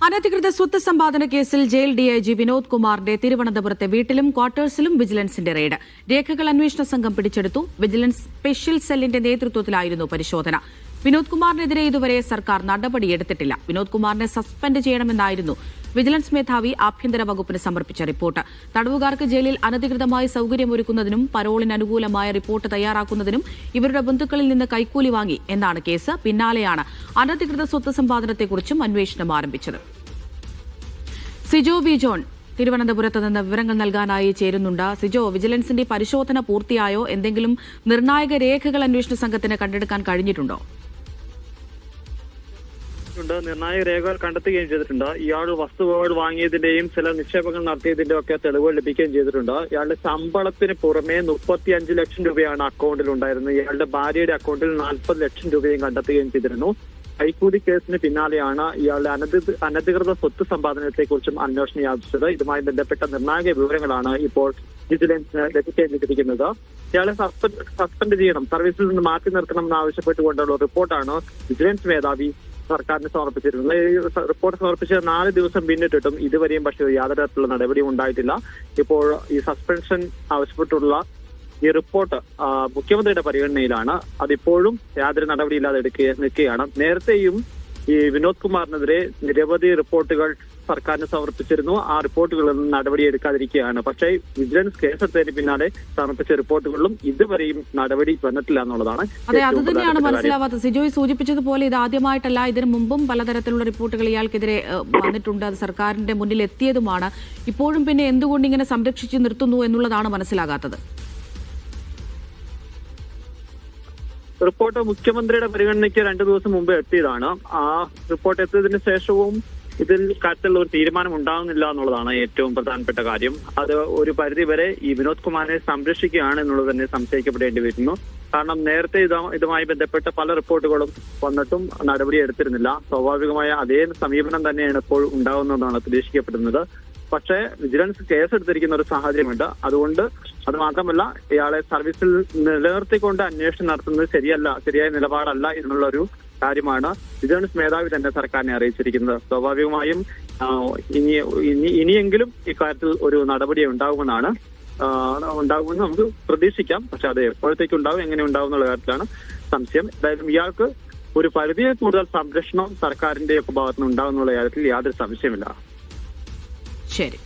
അനധികൃത സ്വത്ത് സമ്പാദന കേസിൽ ജയിൽ ഡിഐജി വിനോദ് കുമാറിന്റെ തിരുവനന്തപുരത്തെ വീട്ടിലും ക്വാർട്ടേഴ്സിലും വിജിലൻസിന്റെ റെയ്ഡ്. രേഖകൾ അന്വേഷണ സംഘം പിടിച്ചെടുത്തു. വിജിലൻസ് സ്പെഷ്യൽ സെല്ലിന്റെ നേതൃത്വത്തിലായിരുന്നു പരിശോധന. വിനോദ് കുമാറിനെതിരെ ഇതുവരെ സർക്കാർ നടപടിയെടുത്തിട്ടില്ല. വിനോദ് കുമാറിനെ സസ്പെൻഡ് ചെയ്യണമെന്നായിരുന്നു വിജിലൻസ് മേധാവി ആഭ്യന്തര വകുപ്പിന് സമർപ്പിച്ച റിപ്പോർട്ട്. തടവുകാർക്ക് ജയിലിൽ അനധികൃതമായി സൌകര്യമൊരുക്കുന്നതിനും പരോളിന് അനുകൂലമായ റിപ്പോർട്ട് തയ്യാറാക്കുന്നതിനും ഇവരുടെ ബന്ധുക്കളിൽ നിന്ന് കൈക്കൂലി വാങ്ങി എന്നാണ് കേസ്. പിന്നാലെയാണ് അനധികൃത സ്വത്ത് സമ്പാദനത്തെക്കുറിച്ചും അന്വേഷണം ആരംഭിച്ചത്. സിജോ വി ജോൺ തിരുവനന്തപുരത്ത് നിന്ന് വിവരങ്ങൾ നൽകാനായി ചേരുന്നുണ്ട്. സിജോ, വിജിലൻസിന്റെ പരിശോധന പൂർത്തിയായോ? എന്തെങ്കിലും നിർണായക രേഖകൾ അന്വേഷണ സംഘത്തിന് കണ്ടെടുക്കാൻ കഴിഞ്ഞിട്ടുണ്ടോ? നിർണായക രേഖകൾ കണ്ടെത്തുകയും ചെയ്തിട്ടുണ്ട്. ഇയാൾ വസ്തുവകൾ വാങ്ങിയതിന്റെയും ചില നിക്ഷേപങ്ങൾ നടത്തിയതിന്റെ ഒക്കെ തെളിവുകൾ ലഭിക്കുകയും ചെയ്തിട്ടുണ്ട്. ഇയാളുടെ ശമ്പളത്തിന് പുറമെ 35 ലക്ഷം രൂപയാണ് അക്കൗണ്ടിൽ ഉണ്ടായിരുന്നത്. ഇയാളുടെ ഭാര്യയുടെ അക്കൗണ്ടിൽ 40 ലക്ഷം രൂപയും കണ്ടെത്തുകയും ചെയ്തിരുന്നു. കൈക്കൂലി കേസിന് പിന്നാലെയാണ് ഇയാളുടെ അനധികൃത സ്വത്ത് സമ്പാദനത്തെക്കുറിച്ചും അന്വേഷണം ആരംഭിച്ചത്. ഇതുമായി ബന്ധപ്പെട്ട നിർണായക വിവരങ്ങളാണ് ഇപ്പോൾ വിജിലൻസിന് ലഭിക്കേണ്ടിയിരിക്കുന്നത്. ഇയാളെ സസ്പെൻഡ് ചെയ്യണം, സർവീസിൽ നിന്ന് മാറ്റി നിർത്തണം എന്നാവശ്യപ്പെട്ടുകൊണ്ടുള്ള റിപ്പോർട്ടാണ് വിജിലൻസ് മേധാവി സർക്കാരിന് സമർപ്പിച്ചിരുന്നത്. ഈ റിപ്പോർട്ട് സമർപ്പിച്ച് 4 ദിവസം പിന്നിട്ടിട്ടും ഇതുവരെയും പക്ഷേ യാതൊരു തരത്തിലുള്ള നടപടിയും ഉണ്ടായിട്ടില്ല. ഇപ്പോൾ ഈ സസ്പെൻഷൻ ആവശ്യപ്പെട്ടുള്ള ഈ റിപ്പോർട്ട് മുഖ്യമന്ത്രിയുടെ പരിഗണനയിലാണ്. അതിപ്പോഴും യാതൊരു നടപടിയില്ലാതെ നിൽക്കുകയാണ്. നേരത്തെയും ഈ വിനോദ് കുമാറിനെതിരെ നിരവധി റിപ്പോർട്ടുകൾ സർക്കാരിന് സമർപ്പിച്ചിരുന്നു. ആ റിപ്പോർട്ടുകളൊന്നും നടപടിയെടുക്കാതിരിക്കുകയാണ്. പക്ഷേ വിജിലൻസ് കേസെടുത്തതിന് പിന്നാലെ സമർപ്പിച്ച റിപ്പോർട്ടുകളിലും ഇതുവരെയും നടപടി വന്നിട്ടില്ല എന്നുള്ളതാണ്. അതെ, അത് തന്നെയാണ് മനസ്സിലാവാത്തത്. സിജോയ് സൂചിപ്പിച്ചതുപോലെ ഇത് ആദ്യമായിട്ടല്ല. ഇതിനു മുമ്പും പലതരത്തിലുള്ള റിപ്പോർട്ടുകൾ ഇയാൾക്കെതിരെ വന്നിട്ടുണ്ട്. അത് സർക്കാരിന്റെ മുന്നിൽ എത്തിയതുമാണ്. ഇപ്പോഴും പിന്നെ എന്തുകൊണ്ട് ഇങ്ങനെ സംരക്ഷിച്ചു നിർത്തുന്നു എന്നുള്ളതാണ് മനസ്സിലാകാത്തത്. റിപ്പോർട്ട് മുഖ്യമന്ത്രിയുടെ പരിഗണനയ്ക്ക് 2 ദിവസം മുമ്പ് എത്തിയതാണ്. ആ റിപ്പോർട്ട് എത്തിയതിനു ശേഷവും ഇതിൽ കാര്യത്തിലുള്ള ഒരു തീരുമാനം ഉണ്ടാകുന്നില്ല എന്നുള്ളതാണ് ഏറ്റവും പ്രധാനപ്പെട്ട കാര്യം. അത് ഒരു പരിധിവരെ ഈ വിനോദ് കുമാറിനെ സംരക്ഷിക്കുകയാണ് എന്നുള്ളത് തന്നെ സംശയിക്കപ്പെടേണ്ടി വരുന്നു. കാരണം നേരത്തെ ഇതുമായി ബന്ധപ്പെട്ട പല റിപ്പോർട്ടുകളും വന്നിട്ടും നടപടി എടുത്തിരുന്നില്ല. സ്വാഭാവികമായ അതേ സമീപനം തന്നെയാണ് ഇപ്പോൾ ഉണ്ടാകുന്നതെന്നാണ് പ്രതീക്ഷിക്കപ്പെടുന്നത്. പക്ഷേ വിജിലൻസ് കേസെടുത്തിരിക്കുന്ന ഒരു സാഹചര്യമുണ്ട്. അതുകൊണ്ട് അത് മാത്രമല്ല, ഇയാളെ സർവീസിൽ നിലനിർത്തിക്കൊണ്ട് അന്വേഷണം നടത്തുന്നത് ശരിയായ നിലപാടല്ല എന്നുള്ള ഒരു കാര്യമാണ് വിജിലൻസ് മേധാവി തന്നെ സർക്കാരിനെ അറിയിച്ചിരിക്കുന്നത്. സ്വാഭാവികമായും ഇനിയെങ്കിലും ഇക്കാര്യത്തിൽ ഒരു നടപടി ഉണ്ടാകുമെന്ന് നമുക്ക് പ്രതീക്ഷിക്കാം. പക്ഷെ അത് എപ്പോഴത്തേക്ക് ഉണ്ടാവും, എങ്ങനെ ഉണ്ടാവും എന്നുള്ള കാര്യത്തിലാണ് സംശയം. എന്തായാലും ഇയാൾക്ക് ഒരു പരിധിയിൽ കൂടുതൽ സംരക്ഷണം സർക്കാരിന്റെ ഭാഗത്തുനിന്ന് ഉണ്ടാകുന്നുള്ള കാര്യത്തിൽ യാതൊരു സംശയമില്ല. ശരി.